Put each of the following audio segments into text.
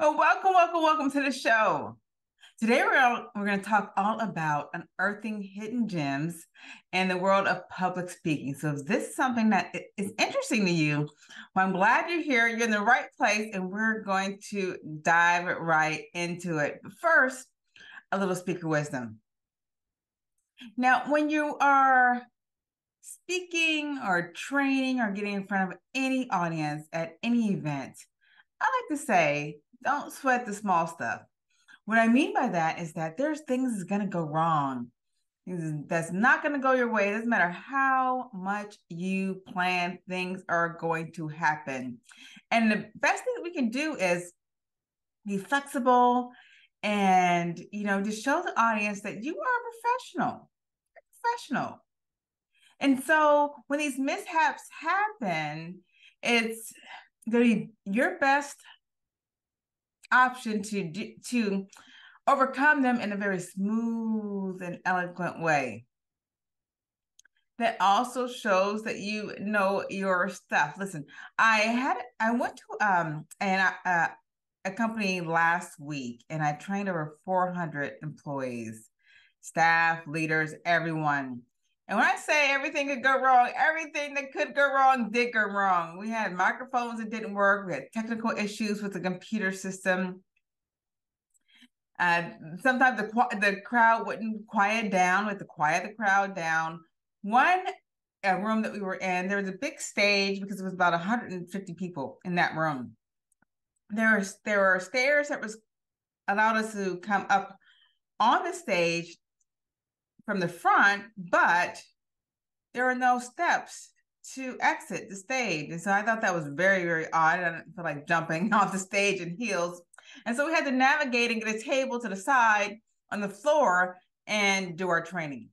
Well, welcome to the show. Today we're going to talk all about unearthing hidden gems in the world of public speaking. So if this is something that is interesting to you, well, I'm glad you're here. You're in the right place, and we're going to dive right into it. But first, a little speaker wisdom. Now, when you are speaking or training or getting in front of any audience at any event, I like to say, don't sweat the small stuff. What I mean by that is that there's things that's going to go wrong. Things that's not going to go your way. It doesn't matter how much you plan, things are going to happen. And the best thing that we can do is be flexible and, just show the audience that you are a professional. Professional. And so when these mishaps happen, it's going to be your best option to overcome them in a very smooth and eloquent way. That also shows that you know your stuff. Listen, I went to a company last week, and I trained over 400 employees, staff, leaders, everyone. And when I say everything could go wrong, everything that could go wrong did go wrong. We had microphones that didn't work. We had technical issues with the computer system. Sometimes the crowd wouldn't quiet down. We had to quiet the crowd down. One room that we were in, there was a big stage because it was about 150 people in that room. There were stairs that was allowed us to come up on the stage from the front, but there were no steps to exit the stage. And so I thought that was very, very odd. I didn't feel like jumping off the stage in heels. And so we had to navigate and get a table to the side on the floor and do our training.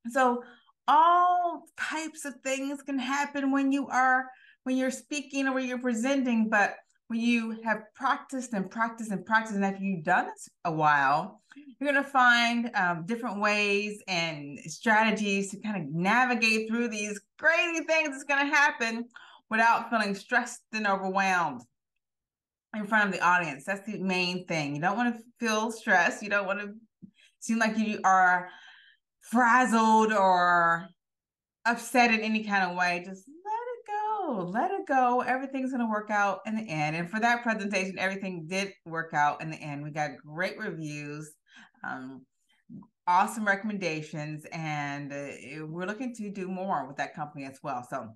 So all types of things can happen when you're speaking or when you're presenting, but when you have practiced and practiced and practiced, and after you've done this a while, you're going to find different ways and strategies to kind of navigate through these crazy things that's going to happen without feeling stressed and overwhelmed in front of the audience. That's the main thing. You don't want to feel stressed. You don't want to seem like you are frazzled or upset in any kind of way. Just let it go. Everything's going to work out in the end. And for that presentation, everything did work out in the end. We got great reviews, awesome recommendations, and we're looking to do more with that company as well. So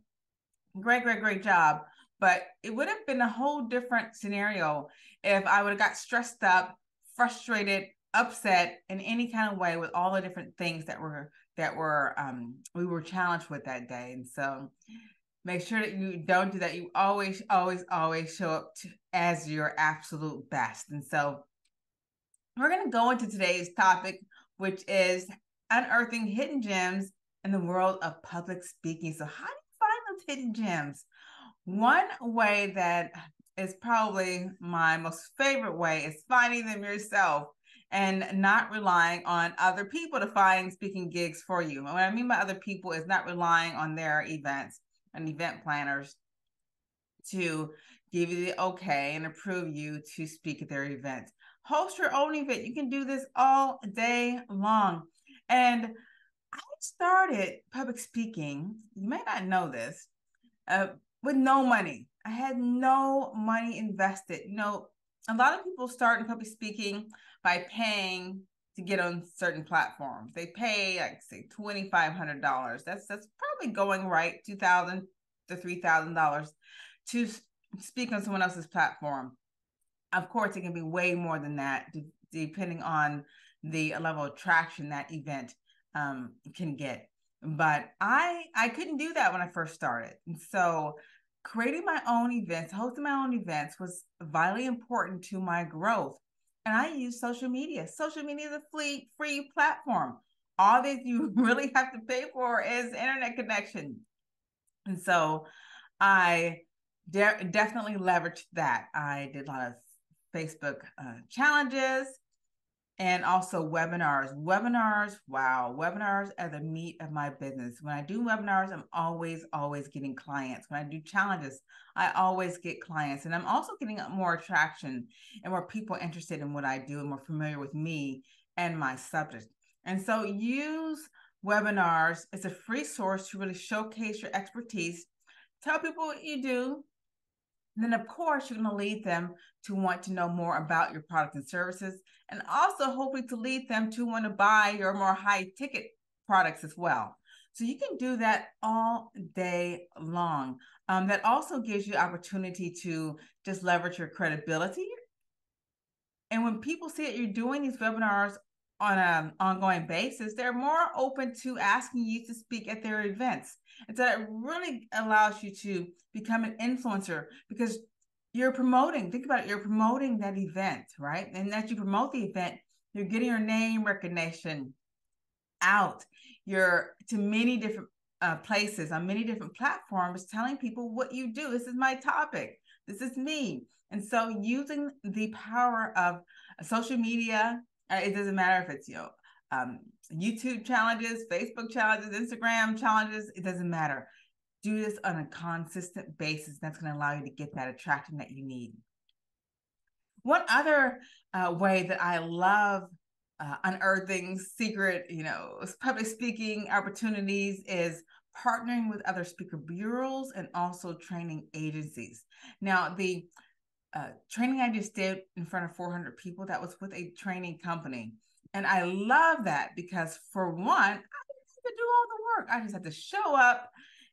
great job. But it would have been a whole different scenario if I would have got stressed up, frustrated, upset in any kind of way with all the different things that we were challenged with that day. And so make sure that you don't do that. You always show up as your absolute best. And so we're going to go into today's topic, which is unearthing hidden gems in the world of public speaking. So how do you find those hidden gems? One way that is probably my most favorite way is finding them yourself and not relying on other people to find speaking gigs for you. And what I mean by other people is not relying on their events and event planners to give you the okay and approve you to speak at their events. Host your own event. You can do this all day long. And I started public speaking, you may not know this, with no money. I had no money invested. A lot of people start in public speaking by paying to get on certain platforms. They pay, like, say, $2,500. That's probably going right, $2,000 to $3,000 to speak on someone else's platform. Of course, it can be way more than that, depending on the level of traction that event can get. But I couldn't do that when I first started. And so creating my own events, hosting my own events was vitally important to my growth. And I use social media. Social media is a free platform. All that you really have to pay for is internet connection. And so I definitely leveraged that. I did a lot of Facebook challenges, and also webinars. Webinars, wow, webinars are the meat of my business. When I do webinars, I'm always getting clients. When I do challenges, I always get clients. And I'm also getting more attraction and more people interested in what I do and more familiar with me and my subject. And so use webinars. It's a free source to really showcase your expertise, tell people what you do. And then, of course, you're going to lead them to want to know more about your product and services, and also hopefully to lead them to want to buy your more high ticket products as well. So you can do that all day long. That also gives you opportunity to just leverage your credibility. And when people see that you're doing these webinars on an ongoing basis, they're more open to asking you to speak at their events. And so it really allows you to become an influencer because you're promoting, think about it, you're promoting that event, right? And as you promote the event, you're getting your name recognition out. You're to many different places on many different platforms telling people what you do. This is my topic. This is me. And so using the power of social media, it doesn't matter if it's, YouTube challenges, Facebook challenges, Instagram challenges, it doesn't matter. Do this on a consistent basis. That's going to allow you to get that attraction that you need. One other way that I love unearthing secret, public speaking opportunities is partnering with other speaker bureaus and also training agencies. Now, the training I just did in front of 400 people, that was with a training company. And I love that because, for one, I didn't have to do all the work. I just had to show up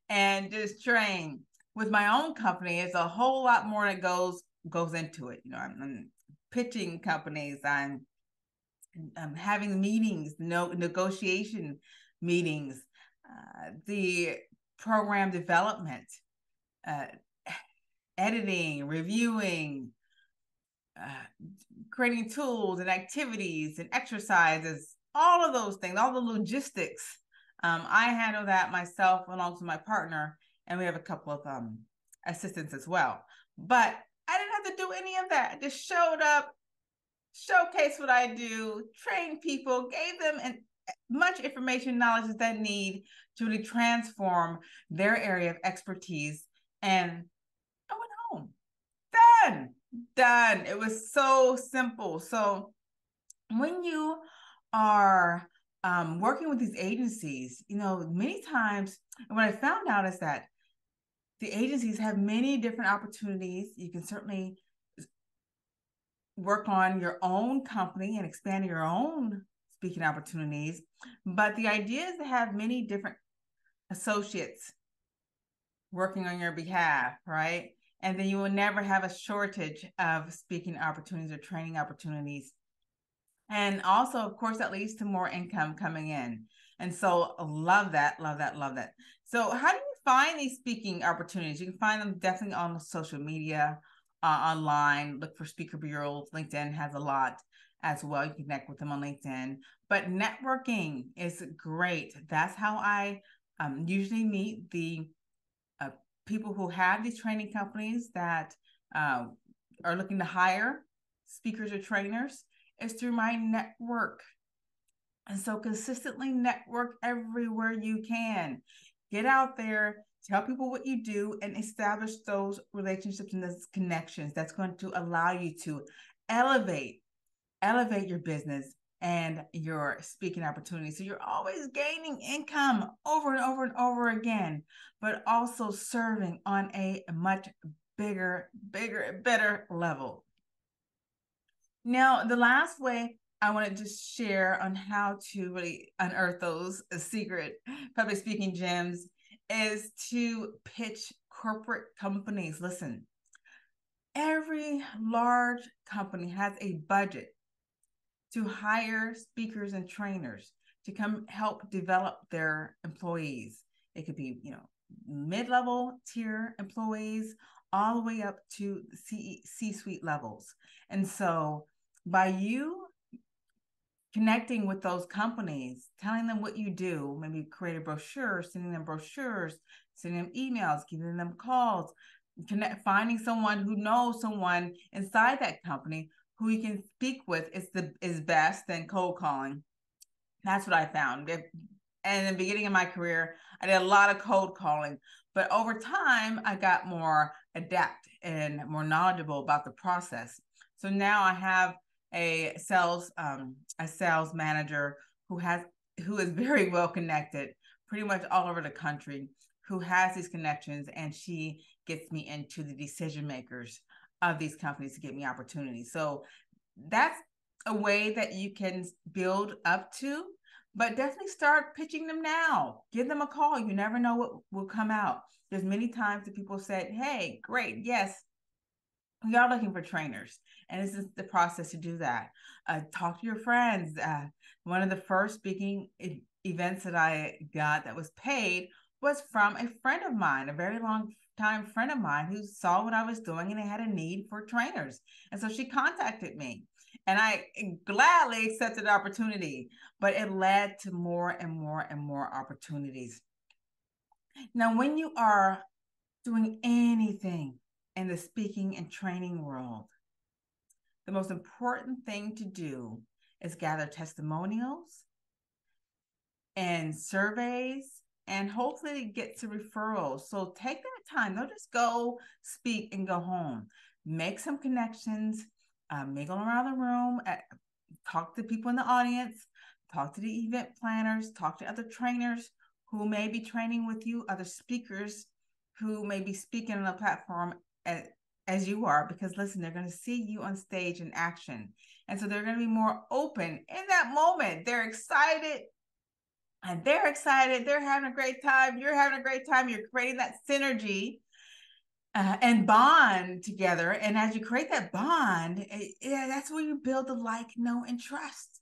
and just train. With my own company, it's a whole lot more that goes into it. I'm pitching companies, I'm having meetings, negotiation meetings, the program development, editing, reviewing, creating tools and activities and exercises, all of those things, all the logistics. I handle that myself along with my partner, and we have a couple of assistants as well. But I didn't have to do any of that. I just showed up, showcased what I do, trained people, gave them much information, knowledge that they need to really transform their area of expertise. And I went home. Done. It was so simple. So when you are working with these agencies, many times, and what I found out is that the agencies have many different opportunities. You can certainly work on your own company and expand your own speaking opportunities. But the idea is to have many different associates working on your behalf, right? And then you will never have a shortage of speaking opportunities or training opportunities. And also, of course, that leads to more income coming in. And so love that. So how do you find these speaking opportunities? You can find them definitely on social media, online. Look for speaker bureaus. LinkedIn has a lot as well. You can connect with them on LinkedIn. But networking is great. That's how I usually meet the people who have these training companies that are looking to hire speakers or trainers, is through my network. And so consistently network everywhere you can. Get out there, tell people what you do, and establish those relationships and those connections. That's going to allow you to elevate your business and your speaking opportunities. So you're always gaining income over and over and over again, but also serving on a much bigger, better level. Now, the last way I want to just share on how to really unearth those secret public speaking gems is to pitch corporate companies. Listen, every large company has a budget to hire speakers and trainers to come help develop their employees. It could be, mid-level tier employees all the way up to C-suite levels. And so by you connecting with those companies, telling them what you do, maybe create a brochure, sending them brochures, sending them emails, giving them calls, finding someone who knows someone inside that company who you can speak with is best than cold calling. That's what I found. And in the beginning of my career, I did a lot of cold calling, but over time, I got more adept and more knowledgeable about the process. So now I have a sales manager who is very well connected, pretty much all over the country, who has these connections, and she gets me into the decision makers of these companies to get me opportunities. So that's a way that you can build up to, but definitely start pitching them now. Give them a call. You never know what will come out. There's many times that people said, hey, great, yes, we are looking for trainers. And this is the process to do that. Talk to your friends. One of the first speaking events that I got that was paid was from a friend of mine, a very long time friend of mine, who saw what I was doing and they had a need for trainers. And so she contacted me. And I gladly accepted the opportunity, but it led to more and more and more opportunities. Now, when you are doing anything in the speaking and training world, the most important thing to do is gather testimonials and surveys, and hopefully get some referrals. So take that time. Don't just go speak and go home. Make some connections, mingle around the room, talk to people in the audience, talk to the event planners, talk to other trainers who may be training with you, other speakers who may be speaking on a platform as you are, because listen, they're going to see you on stage in action. And so they're going to be more open in that moment. They're excited. And they're excited. They're having a great time. You're having a great time. You're creating that synergy and bond together. And as you create that bond, that's where you build the like, know, and trust.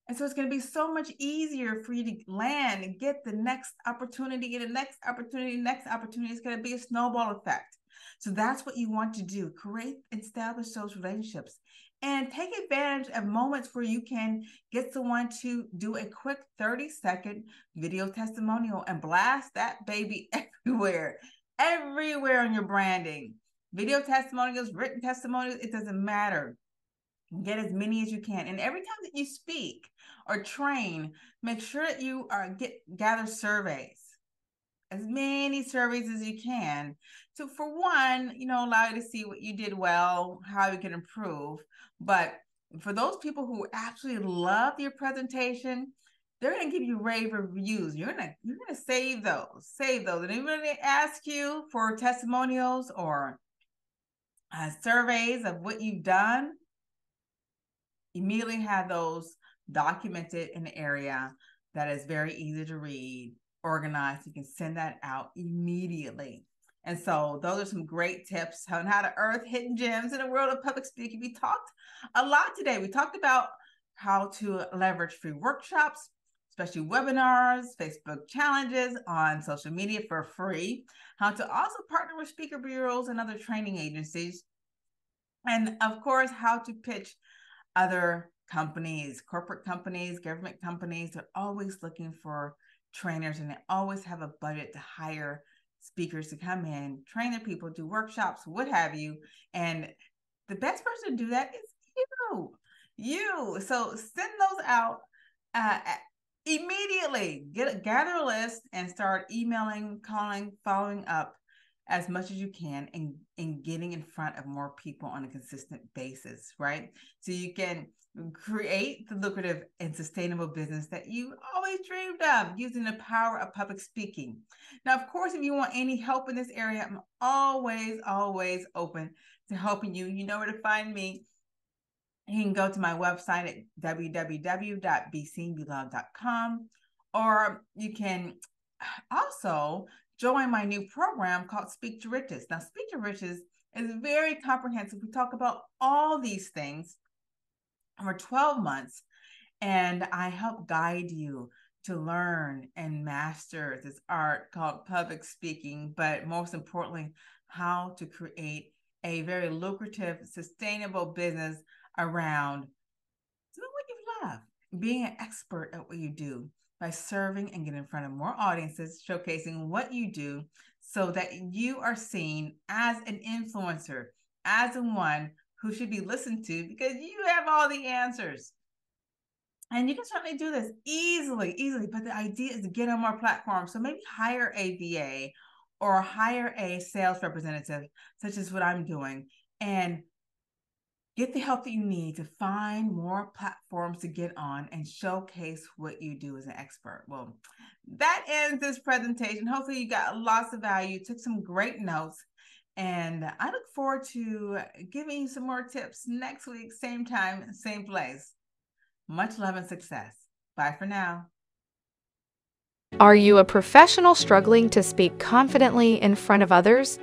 And so it's going to be so much easier for you to land and get the next opportunity, and the next opportunity, next opportunity. Is going to be a snowball effect. So that's what you want to do. Create, establish those relationships, and take advantage of moments where you can get someone to do a quick 30-second video testimonial and blast that baby everywhere on your branding. Video testimonials, written testimonials, it doesn't matter. Get as many as you can. And every time that you speak or train, make sure that you gather surveys, as many surveys as you can, to, for one, allow you to see what you did well, how you can improve. But for those people who actually love your presentation, they're going to give you rave reviews. You're going to save those. And even when they ask you for testimonials or surveys of what you've done, immediately have those documented in an area that is very easy to read, organized. You can send that out immediately. And so those are some great tips on how to earth hidden gems in the world of public speaking. We talked a lot today. We talked about how to leverage free workshops, especially webinars, Facebook challenges on social media for free, how to also partner with speaker bureaus and other training agencies, and of course, how to pitch other companies, corporate companies, government companies. Are always looking for trainers, and they always have a budget to hire speakers to come in, train their people, do workshops, what have you. And the best person to do that is you. So send those out immediately. Gather a list and start emailing, calling, following up as much as you can, and getting in front of more people on a consistent basis, right? So you can create the lucrative and sustainable business that you always dreamed of, using the power of public speaking. Now, of course, if you want any help in this area, I'm always open to helping you. You know where to find me. You can go to my website at www.beseenbelove.com, or you can also join my new program called Speak to Riches. Now, Speak to Riches is very comprehensive. We talk about all these things over 12 months, and I help guide you to learn and master this art called public speaking, but most importantly, how to create a very lucrative, sustainable business around doing what you love, being an expert at what you do, by serving and getting in front of more audiences, showcasing what you do, so that you are seen as an influencer, as the one who should be listened to because you have all the answers. And you can certainly do this easily. But the idea is to get on more platforms. So maybe hire a VA or hire a sales representative, such as what I'm doing, and get the help that you need to find more platforms to get on and showcase what you do as an expert. Well, that ends this presentation. Hopefully you got lots of value, took some great notes, and I look forward to giving you some more tips next week, same time, same place. Much love and success. Bye for now. Are you a professional struggling to speak confidently in front of others?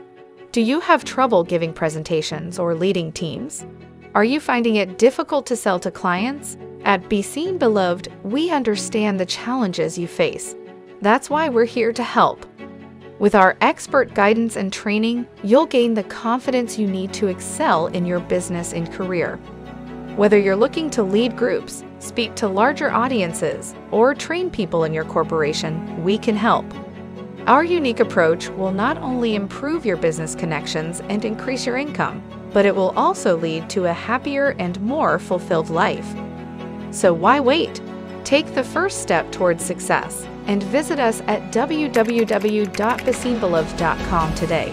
Do you have trouble giving presentations or leading teams? Are you finding it difficult to sell to clients? At Be Seen Beloved, we understand the challenges you face. That's why we're here to help. With our expert guidance and training, you'll gain the confidence you need to excel in your business and career. Whether you're looking to lead groups, speak to larger audiences, or train people in your corporation, we can help. Our unique approach will not only improve your business connections and increase your income, but it will also lead to a happier and more fulfilled life. So why wait? Take the first step towards success and visit us at www.beseenbeloved.com today.